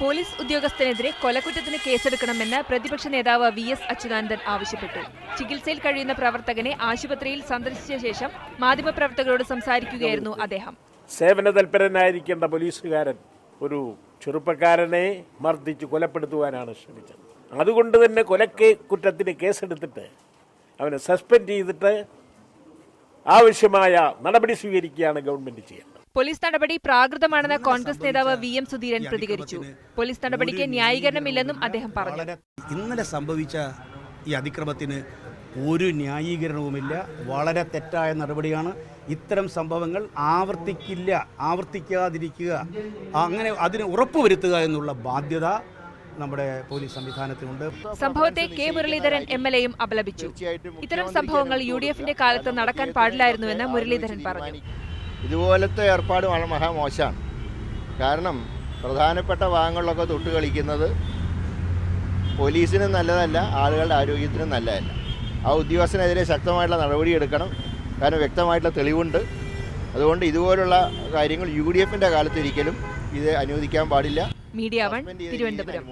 Police ഉദ്യോഗസ്ഥനെതിരെ കൊലക്കുറ്റത്തിന് കേസെടുക്കണമെന്ന് പ്രതിപക്ഷ നേതാവ് VS. Achuthanandan ആവശ്യപ്പെട്ടു. ചികിത്സയിൽ കഴിയുന്ന പ്രവർത്തകനെ ആശുപത്രിയിൽ സന്ദർശിച്ച ശേഷം മാധ്യമപ്രവർത്തകരോട് സംസാരിക്കുകയായിരുന്നു അദ്ദേഹം. സേവന തൽപരനായിരിക്കേണ്ട പോലീസുകാരൻ ഒരു ചെറുപ്പക്കാരനെ മർദ്ദിച്ച് കൊലപ്പെടുത്തുവാനാണ് ശ്രമിച്ചത്. അതുകൊണ്ട് തന്നെ കുറ്റത്തിന് കേസെടുത്തിട്ട് അവനെ സസ്പെൻഡ് ചെയ്തിട്ട് ആവശ്യമായ നടപടി സ്വീകരിക്കുകയാണ് ഗവൺമെന്റ് ചെയ്യേണ്ടത്. പോലീസ് നടപടി പ്രാകൃതമാണെന്ന് കോൺഗ്രസ് നേതാവ് വി.എം. സുധീരൻ പ്രതികരിച്ചു. പോലീസ് നടപടിക്ക് ന്യായീകരണമില്ലെന്നും അദ്ദേഹം പറഞ്ഞു. ഇന്നലെ സംഭവിച്ച ഈ അതിക്രമത്തിന് ഒരു ന്യായീകരണവുമില്ല. വളരെ തെറ്റായ നടപടിയാണ്. ഇത്തരം സംഭവങ്ങൾ ആവർത്തിക്കാതിരിക്കുക, അങ്ങനെ അതിന് ഉറപ്പുവരുത്തുക എന്നുള്ള ബാധ്യത നമ്മുടെ പോലീസ് സംവിധാനത്തിനുണ്ട്. സംഭവത്തെ കെ മുരളീധരൻ എം.എൽ.എയും അപലപിച്ചു. ഇത്തരം സംഭവങ്ങൾ യു.ഡി.എഫിന്റെ കാലത്ത് നടക്കാൻ പാടില്ലായിരുന്നുവെന്ന് മുരളീധരൻ പറഞ്ഞു. ഇതുപോലത്തെ ഏർപ്പാട് മഹാമോശമാണ്. കാരണം പ്രധാനപ്പെട്ട ഭാഗങ്ങളിലൊക്കെ തൊട്ട് കളിക്കുന്നത് പോലീസിനും നല്ലതല്ല, ആളുകളുടെ ആരോഗ്യത്തിനും നല്ലതല്ല. ആ ഉദ്യോഗസ്ഥനെതിരെ ശക്തമായിട്ടുള്ള നടപടിയെടുക്കണം. കാരണം വ്യക്തമായിട്ടുള്ള തെളിവുണ്ട്. അതുകൊണ്ട് ഇതുപോലുള്ള കാര്യങ്ങൾ യു.ഡി.എഫിൻ്റെ കാലത്ത് ഒരിക്കലും ഇത് അനുവദിക്കാൻ പാടില്ല. മീഡിയ 1 തിരുവനന്തപുരം.